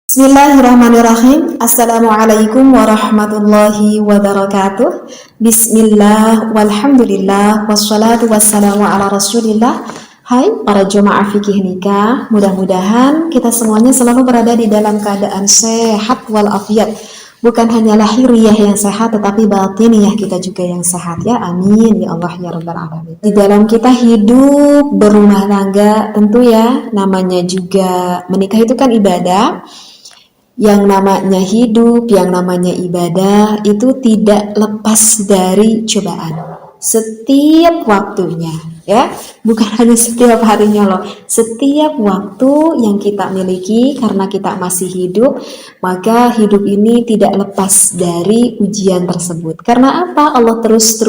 Bismillahirrahmanirrahim. Assalamualaikum warahmatullahi wabarakatuh. Bismillah, walhamdulillah, wassalatu wassalamu ala rasulillah. Hai para jemaah fikih nikah, mudah-mudahan kita semuanya selalu berada di dalam keadaan sehat walafiat. Bukan hanya lahiriah yang sehat, tetapi batiniah kita juga yang sehat ya. Amin ya Allah ya Rabbal Alamin. Di dalam kita hidup berumah tangga, tentu ya namanya juga menikah itu kan ibadah. Yang namanya hidup, yang namanya ibadah itu tidak lepas dari cobaan. Setiap waktunya, ya, bukan hanya setiap harinya loh. Setiap waktu yang kita miliki karena kita masih hidup, maka hidup ini tidak lepas dari ujian tersebut. Karena apa? Allah terus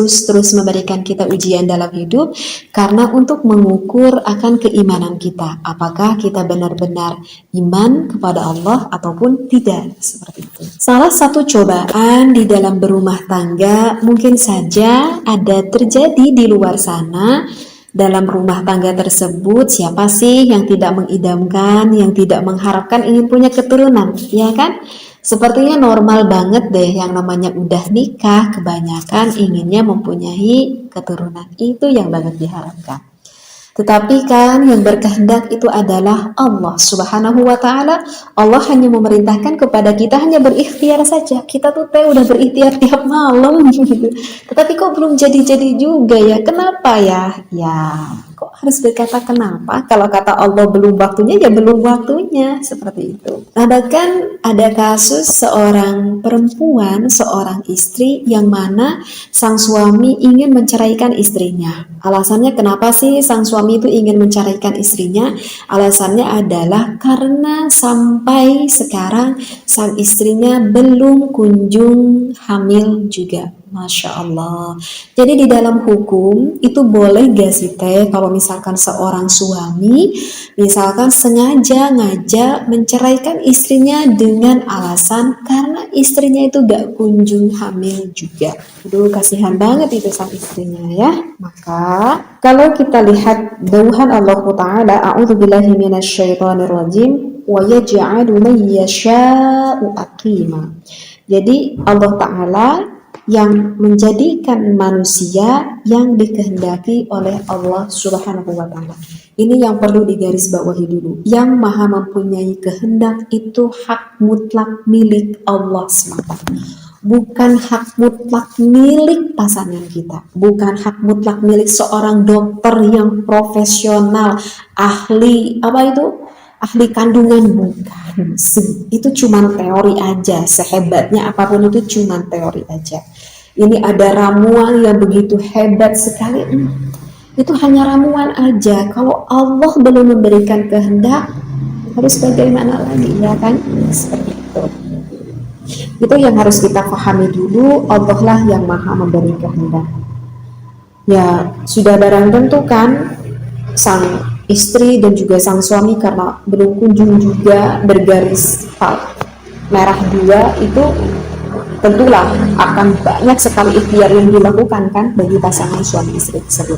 memberikan kita ujian dalam hidup karena untuk mengukur akan keimanan kita. Apakah kita benar-benar iman kepada Allah ataupun tidak, seperti itu. Salah satu cobaan di dalam berumah tangga mungkin saja ada terjadi di luar sana. Dalam rumah tangga tersebut, siapa sih yang tidak mengidamkan, yang tidak mengharapkan ingin punya keturunan, ya kan? Sepertinya normal banget deh yang namanya udah nikah, kebanyakan inginnya mempunyai keturunan. Itu yang banget diharapkan. Tetapi kan yang berkehendak itu adalah Allah Subhanahu wa Ta'ala. Allah hanya memerintahkan kepada kita hanya berikhtiar saja. Kita tuh udah berikhtiar tiap malam gitu. Tetapi kok belum jadi-jadi juga ya? Kenapa ya? Ya, kok harus berkata kenapa? Kalau kata Allah belum waktunya, ya belum waktunya. Seperti itu. Nah, bahkan ada kasus seorang perempuan, seorang istri yang mana sang suami ingin menceraikan istrinya. Alasannya kenapa sih sang suami itu ingin menceraikan istrinya? Alasannya adalah karena sampai sekarang sang istrinya belum kunjung hamil juga. Masya Allah. Jadi di dalam hukum itu boleh gak sih teh kalau misalkan seorang suami misalkan sengaja ngajak menceraikan istrinya dengan alasan karena istrinya itu gak kunjung hamil juga. Aduh, kasihan banget itu sang istrinya ya. Maka kalau kita lihat dauhan Allah Ta'ala, a'udzubillahi minasyaitonirrajim, wa yaj'alu man yasha'u aqima. Jadi Allah Ta'ala yang menjadikan manusia yang dikehendaki oleh Allah Subhanahu wa Ta'ala. Ini yang perlu digarisbawahi dulu. Yang maha mempunyai kehendak itu hak mutlak milik Allah semata. Bukan hak mutlak milik pasangan kita. Bukan hak mutlak milik seorang dokter yang profesional, ahli, ahli kandungan, bukan. Itu cuma teori aja. Sehebatnya apapun itu cuma teori aja. Ini ada ramuan yang begitu hebat sekali. Itu hanya ramuan aja. Kalau Allah belum memberikan kehendak, harus bagaimana lagi, ya kan? Seperti itu. Itu yang harus kita pahami dulu. Allah lah yang maha memberi kehendak. Ya, sudah barang tentu kan sang istri dan juga sang suami karena belum kunjung juga bergaris merah dua itu tentulah akan banyak sekali ikhtiar yang dilakukan kan bagi pasangan suami istri tersebut.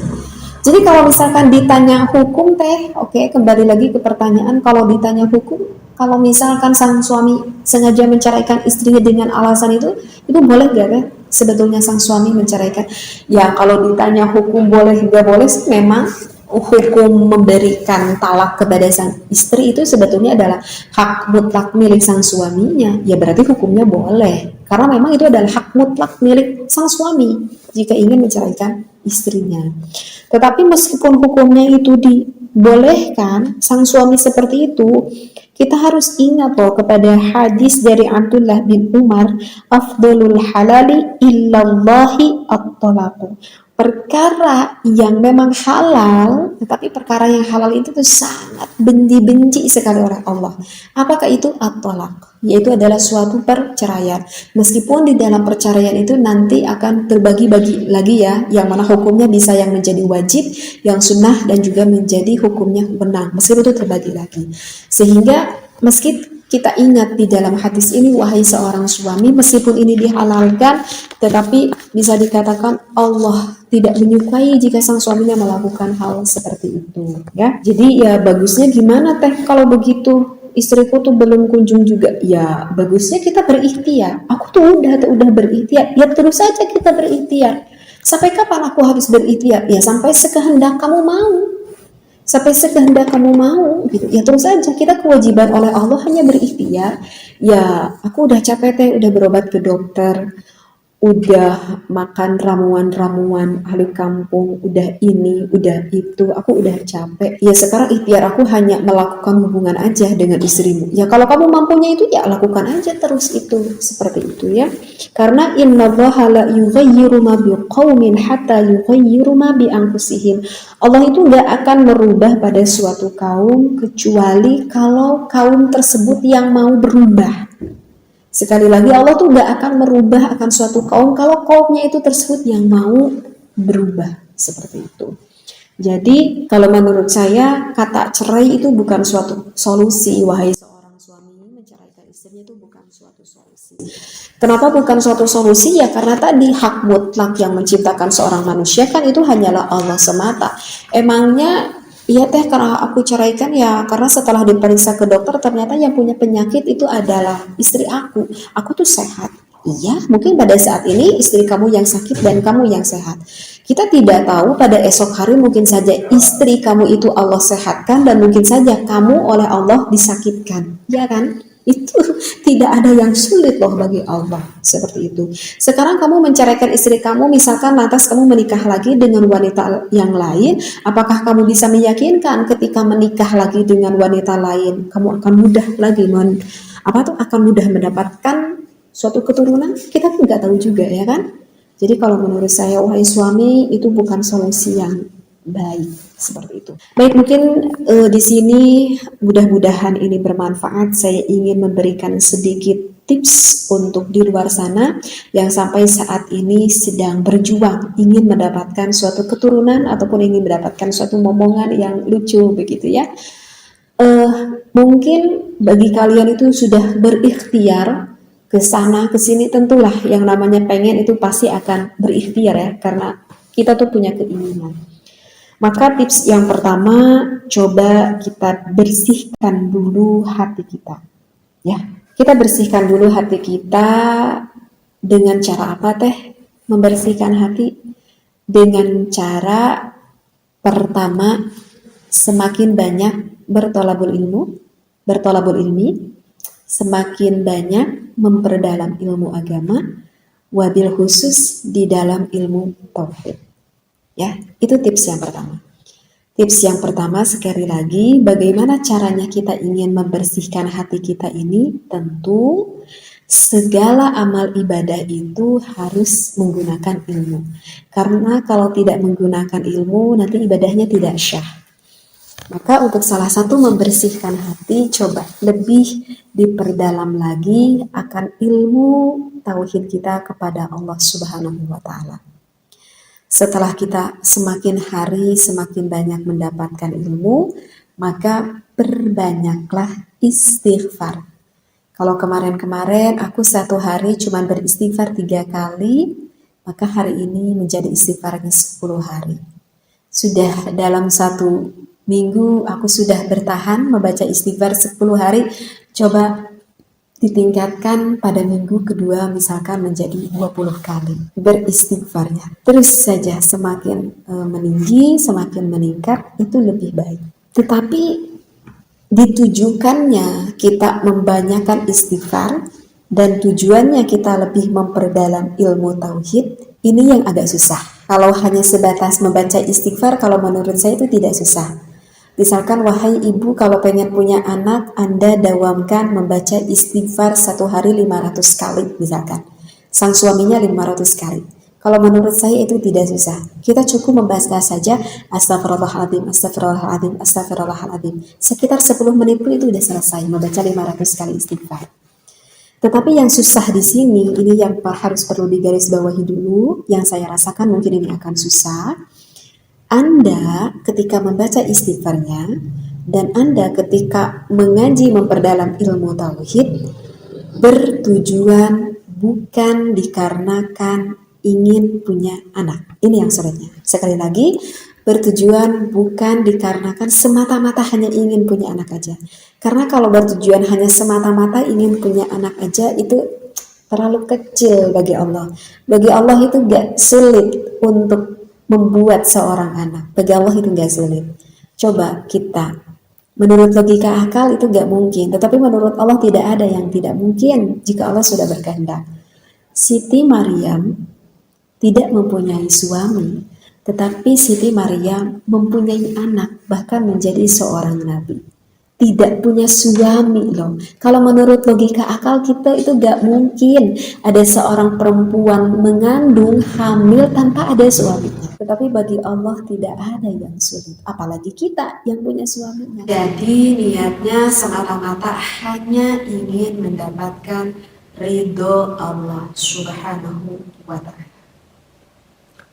Jadi kalau misalkan ditanya hukum teh, oke, kembali lagi ke pertanyaan, kalau ditanya hukum, kalau misalkan sang suami sengaja menceraikan istrinya dengan alasan itu boleh gak teh sebetulnya sang suami menceraikan? Ya kalau ditanya hukum boleh gak boleh sih, memang hukum memberikan talak kepada sang istri itu sebetulnya adalah hak mutlak milik sang suaminya. Ya berarti hukumnya boleh, karena memang itu adalah hak mutlak milik sang suami jika ingin menceraikan istrinya. Tetapi meskipun hukumnya itu dibolehkan sang suami seperti itu, kita harus ingat loh kepada hadis dari Abdullah bin Umar, afdalul halali illallahi at-talaqu. Perkara yang memang halal, tetapi perkara yang halal itu tuh sangat benci sekali oleh Allah. Apakah itu? At-talaq, yaitu adalah suatu perceraian. Meskipun di dalam perceraian itu nanti akan terbagi-bagi lagi ya, yang mana hukumnya bisa yang menjadi wajib, yang sunnah, dan juga menjadi hukumnya benang. Meskipun itu terbagi lagi. Sehingga meski kita ingat di dalam hadis ini, wahai seorang suami, meskipun ini dihalalkan, tetapi bisa dikatakan Allah tidak menyukai jika sang suaminya melakukan hal seperti itu, ya. Jadi ya bagusnya gimana teh kalau begitu? istriku tuh belum kunjung juga. Ya bagusnya kita berikhtiar. Aku tuh udah berikhtiar. Ya terus saja kita berikhtiar. Sampai kapan aku harus berikhtiar? Ya sampai sekehendak kamu mau. Sampai sekehendak kamu mau gitu. Ya terus saja kita kewajiban oleh Allah hanya berikhtiar. Ya aku udah capek teh, udah berobat ke dokter, udah makan ramuan-ramuan ahli kampung, udah ini, udah itu, aku udah capek. Ya sekarang ikhtiar aku hanya melakukan hubungan aja dengan istrimu. Ya kalau kamu mampunya itu ya lakukan aja terus itu, seperti itu ya. Karena innallaha la yughayyiru ma biqaumin hatta yughayyiru ma bi anfusihim. Allah itu nggak akan merubah pada suatu kaum kecuali kalau kaum tersebut yang mau berubah. Sekali lagi Allah tuh gak akan merubah akan suatu kaum kalau kaumnya itu tersebut yang mau berubah, seperti itu. Jadi kalau menurut saya kata cerai itu bukan suatu solusi. Wahai seorang suami, menceraikan istrinya itu bukan suatu solusi. Kenapa bukan suatu solusi? Ya karena tadi hak mutlak yang menciptakan seorang manusia kan itu hanyalah Allah semata. Emangnya iya teh, karena aku ceraikan ya karena setelah diperiksa ke dokter ternyata yang punya penyakit itu adalah istri aku. Aku tuh sehat. Iya, mungkin pada saat ini istri kamu yang sakit dan kamu yang sehat. Kita tidak tahu pada esok hari mungkin saja istri kamu itu Allah sehatkan dan mungkin saja kamu oleh Allah disakitkan. Ya kan? Itu tidak ada yang sulit loh bagi Allah, seperti itu. Sekarang kamu menceraikan istri kamu, misalkan lantas kamu menikah lagi dengan wanita yang lain, apakah kamu bisa meyakinkan ketika menikah lagi dengan wanita lain kamu akan mudah lagi akan mudah mendapatkan suatu keturunan? Kita pun nggak tahu juga ya kan. Jadi kalau menurut saya, wahai suami, itu bukan solusi yang baik, seperti itu. Baik, mungkin di sini mudah-mudahan ini bermanfaat. Saya ingin memberikan sedikit tips untuk di luar sana yang sampai saat ini sedang berjuang ingin mendapatkan suatu keturunan ataupun ingin mendapatkan suatu momongan yang lucu begitu ya. Mungkin bagi kalian itu sudah berikhtiar ke sana ke sini, tentulah yang namanya pengen itu pasti akan berikhtiar ya, karena kita tuh punya keinginan. Maka tips yang pertama, coba kita bersihkan dulu hati kita. Ya, kita bersihkan dulu hati kita dengan cara apa teh? Membersihkan hati dengan cara pertama, semakin banyak bertolabul ilmi, semakin banyak memperdalam ilmu agama, wabil khusus di dalam ilmu tauhid. Ya, itu tips yang pertama. Tips yang pertama sekali lagi, bagaimana caranya kita ingin membersihkan hati kita ini? Tentu segala amal ibadah itu harus menggunakan ilmu. Karena kalau tidak menggunakan ilmu, nanti ibadahnya tidak syah. Maka untuk salah satu membersihkan hati, coba lebih diperdalam lagi akan ilmu tauhid kita kepada Allah Subhanahu wa Ta'ala. Setelah kita semakin hari semakin banyak mendapatkan ilmu, maka perbanyaklah istighfar. Kalau kemarin-kemarin aku satu hari cuma beristighfar 3 kali, maka hari ini menjadi istighfarnya 10 hari. Sudah dalam 1 minggu aku sudah bertahan membaca istighfar 10 hari, coba ditingkatkan pada minggu kedua misalkan menjadi 20 kali beristighfarnya. Terus saja semakin meninggi, semakin meningkat, itu lebih baik. Tetapi ditujukannya kita membanyakan istighfar dan tujuannya kita lebih memperdalam ilmu tauhid, ini yang agak susah. Kalau hanya sebatas membaca istighfar, kalau menurut saya itu tidak susah. Misalkan, wahai ibu, kalau pengen punya anak, Anda dawamkan membaca istighfar 1 hari 500 kali misalkan. Sang suaminya 500 kali. Kalau menurut saya itu tidak susah. Kita cukup membaca saja astagfirullahaladzim, astagfirullahaladzim, astagfirullahaladzim. Sekitar 10 menit pun itu sudah selesai membaca 500 kali istighfar. Tetapi yang susah di sini, ini yang harus perlu digarisbawahi dulu, yang saya rasakan mungkin ini akan susah. Anda ketika membaca istighfarnya dan Anda ketika mengaji memperdalam ilmu tauhid bertujuan bukan dikarenakan ingin punya anak. Ini yang sulitnya. Sekali lagi, bertujuan bukan dikarenakan semata-mata hanya ingin punya anak aja. Karena kalau bertujuan hanya semata-mata ingin punya anak aja itu terlalu kecil bagi Allah. Bagi Allah itu gak sulit untuk membuat seorang anak. Bagi Allah itu gak sulit. Coba kita, menurut logika akal itu gak mungkin. Tetapi menurut Allah tidak ada yang tidak mungkin jika Allah sudah berkehendak. Siti Maryam tidak mempunyai suami, tetapi Siti Maryam mempunyai anak, bahkan menjadi seorang nabi. Tidak punya suami loh. Kalau menurut logika akal kita itu gak mungkin ada seorang perempuan mengandung hamil tanpa ada suaminya. Tetapi bagi Allah tidak ada yang sulit. Apalagi kita yang punya suaminya. Jadi niatnya semata-mata hanya ingin mendapatkan ridho Allah Subhanahu wa Ta'ala.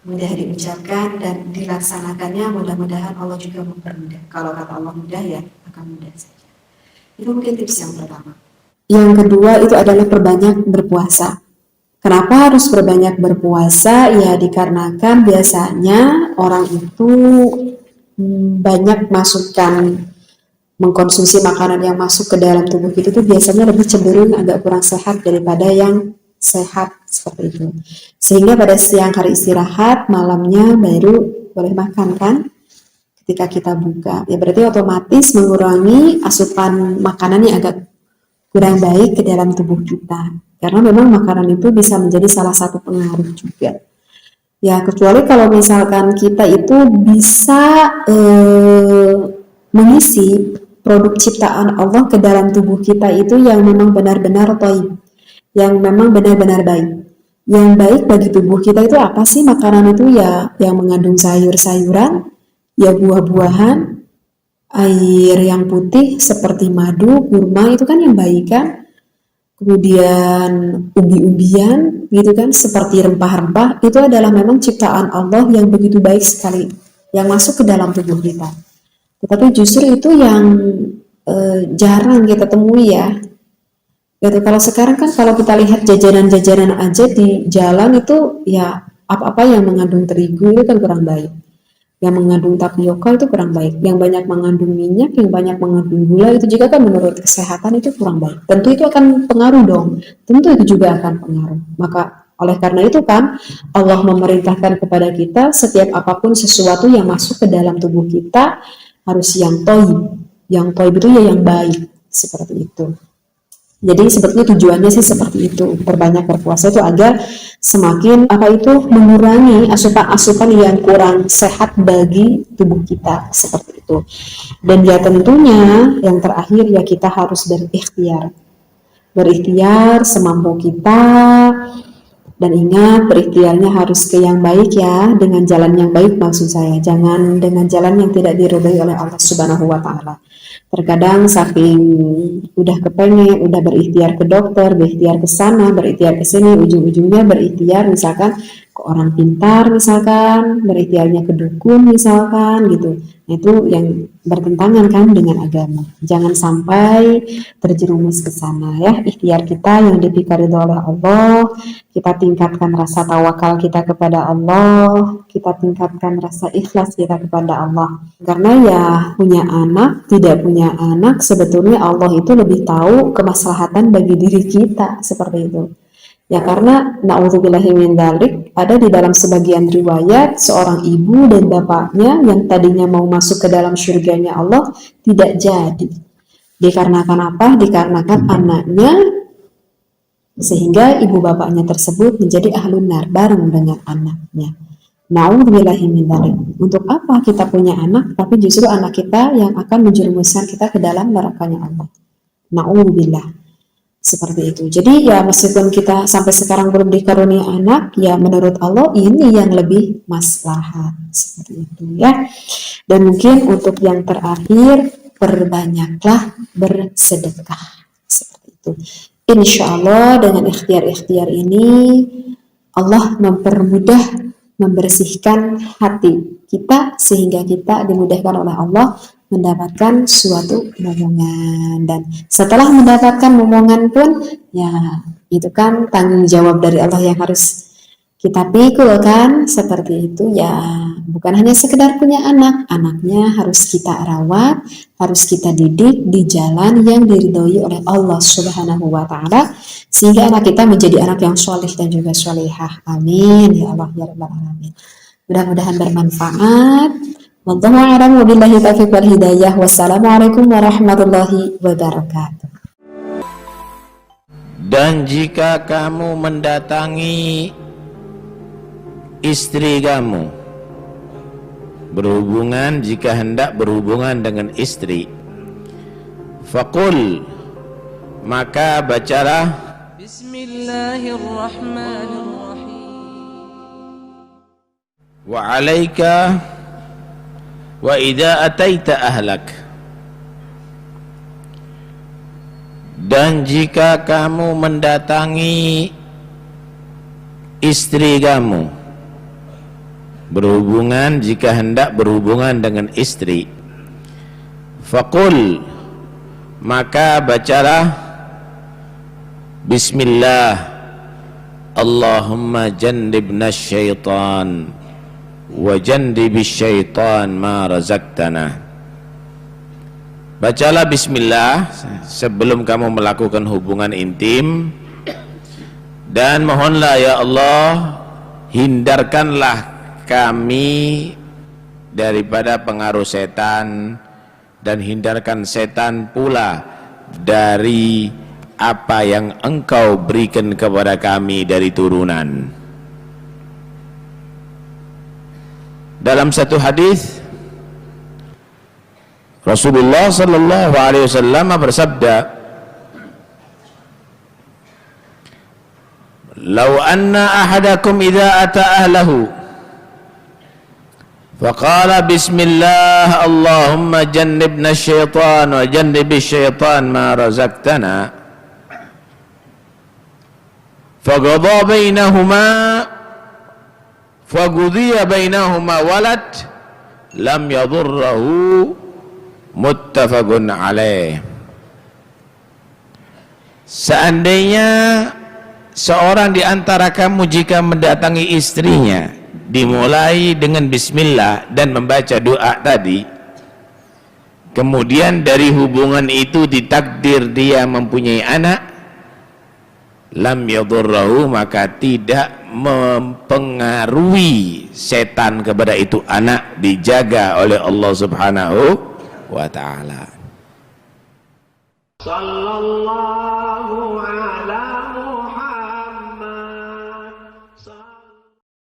Mudah diucapkan dan dilaksanakannya, mudah-mudahan Allah juga mempermudah. Kalau kata Allah mudah ya akan mudah saja. Itu mungkin tips yang pertama. Yang kedua itu adalah perbanyak berpuasa. Kenapa harus perbanyak berpuasa? Ya dikarenakan biasanya orang itu banyak masukkan mengkonsumsi makanan yang masuk ke dalam tubuh kita itu biasanya lebih cenderung agak kurang sehat daripada yang sehat seperti itu. Sehingga pada siang hari istirahat, malamnya baru boleh makan kan? Ketika kita buka, ya berarti otomatis mengurangi asupan makanan yang agak kurang baik ke dalam tubuh kita. Karena memang makanan itu bisa menjadi salah satu pengaruh juga. Ya kecuali kalau misalkan kita itu bisa mengisi produk ciptaan Allah ke dalam tubuh kita itu yang memang benar-benar thayyib, yang memang benar-benar baik. Yang baik bagi tubuh kita itu apa sih? Makanan itu ya yang mengandung sayur-sayuran, ya buah-buahan, air yang putih seperti madu, kurma itu kan yang baik kan. Kemudian umbi-umbian gitu kan, seperti rempah-rempah itu adalah memang ciptaan Allah yang begitu baik sekali yang masuk ke dalam tubuh kita. Tetapi justru itu yang jarang kita temui ya. Gitu. Kalau sekarang kan kalau kita lihat jajanan-jajanan aja di jalan itu ya apa-apa yang mengandung terigu itu kan kurang baik. Yang mengandung tapioka itu kurang baik. Yang banyak mengandung minyak, yang banyak mengandung gula itu juga kan menurut kesehatan itu kurang baik. Tentu itu akan pengaruh dong. Tentu itu juga akan pengaruh. Maka oleh karena itu kan Allah memerintahkan kepada kita setiap apapun sesuatu yang masuk ke dalam tubuh kita harus yang thayyib. Yang thayyib itu ya yang baik seperti itu. Jadi sebetulnya tujuannya sih seperti itu, perbanyak berpuasa itu agar semakin mengurangi asupan-asupan yang kurang sehat bagi tubuh kita seperti itu. Dan ya tentunya yang terakhir ya kita harus berikhtiar semampu kita. Dan ingat berikhtiarnya harus ke yang baik ya, dengan jalan yang baik maksud saya, jangan dengan jalan yang tidak diridhai oleh Allah Subhanahu wa Ta'ala. Terkadang saking udah kepengen, udah berikhtiar ke dokter, berikhtiar ke sana, berikhtiar ke sini, ujung-ujungnya berikhtiar misalkan ke orang pintar misalkan, berikhtiarnya ke dukun misalkan gitu. Nah, itu yang bertentangan kan dengan agama. Jangan sampai terjerumus ke sana ya. Ikhtiar kita yang diberikan oleh Allah, kita tingkatkan rasa tawakal kita kepada Allah, kita tingkatkan rasa ikhlas kita kepada Allah. Karena ya punya anak, tidak punya anak, sebetulnya Allah itu lebih tahu kemaslahatan bagi diri kita seperti itu. Ya karena na'udzubillahi min dzalik, ada di dalam sebagian riwayat seorang ibu dan bapaknya yang tadinya mau masuk ke dalam surganya Allah tidak jadi. Dikarenakan apa? Dikarenakan anaknya, sehingga ibu bapaknya tersebut menjadi ahlun nar bareng dengan anaknya. Na'udzubillahi min dzalik. Untuk apa kita punya anak tapi justru anak kita yang akan menjerumuskan kita ke dalam nerakanya Allah. Na'udzubillah. Seperti itu. Jadi ya meskipun kita sampai sekarang belum dikarunia anak, ya menurut Allah ini yang lebih maslahat. Seperti itu ya. Dan mungkin untuk yang terakhir, perbanyaklah bersedekah. Seperti itu. Insya Allah dengan ikhtiar-ikhtiar ini Allah mempermudah membersihkan hati kita sehingga kita dimudahkan oleh Allah mendapatkan suatu momongan. Dan setelah mendapatkan momongan pun ya itu kan tanggung jawab dari Allah yang harus Kita pikul kan seperti itu ya, bukan hanya sekedar punya anak, anaknya harus kita rawat, harus kita didik di jalan yang diridhoi oleh Allah Subhanahu wa taala sehingga anak kita menjadi anak yang soleh dan juga solehah. Amin ya Allah ya rabbal alamin. Mudah-mudahan bermanfaat. Wallahu a'lam wabillahi taufiq wal hidayah. Wassalamualaikum warahmatullahi wabarakatuh. Dan jika kamu mendatangi istri kamu, berhubungan, jika hendak berhubungan dengan istri, faqul, maka bacalah Bismillahirrahmanirrahim. Wa alaika wa idza ataita ahlak, dan jika kamu mendatangi istri kamu, berhubungan, jika hendak berhubungan dengan istri, faqul, maka bacalah Bismillah, Allahumma jannibna syaitan wa jannibis syaitan ma razaqtana. Bacalah Bismillah sebelum kamu melakukan hubungan intim, dan mohonlah ya Allah, hindarkanlah kami daripada pengaruh setan, dan hindarkan setan pula dari apa yang Engkau berikan kepada kami dari turunan. Dalam satu hadis Rasulullah sallallahu alaihi wasallam bersabda, "Lau anna ahadakum idza ata ahlahu faqala bismillah Allahumma jannibna syaitan wa jannibish syaitan ma razaqtana, faqadha bainahuma faqudhiya bainahuma walad lam yadurruhu, muttafaqun alaih." Seandainya seorang di antara kamu jika mendatangi istrinya, dimulai dengan bismillah dan membaca doa tadi, kemudian dari hubungan itu ditakdir dia mempunyai anak, lam yadurruhu, maka tidak mempengaruhi setan kepada itu anak, dijaga oleh Allah Subhanahu wa ta'ala. Sallallahu